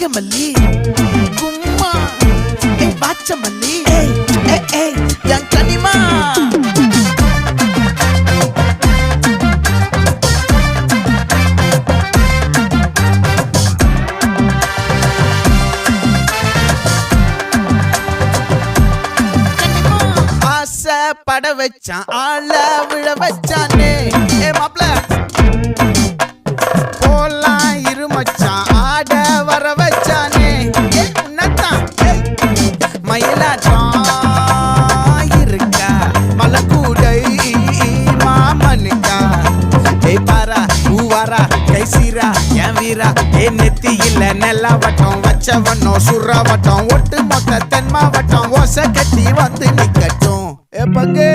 நாகமல்லி கும்மா பாச்சமல்லி என் கனிமா பட வச்சான் ஆள விழ வச்சானே மாப்ள போலாம் இருமச்சான் ஆட வர வச்சானே உன்னத்தான் மயிலாட்டம் இருக்கா மலக்கூடை மாமனுக்கா பாரா பூவாரா கைசீரா என் வீரா நெத்தி இல்ல நெல்லாவட்டம் வச்சவட்டம் சுறாவட்டம் ஒட்டு மொத்த தென் மாவட்டம் ஓசை கட்டி வந்து நிக்கட்டும் பங்கே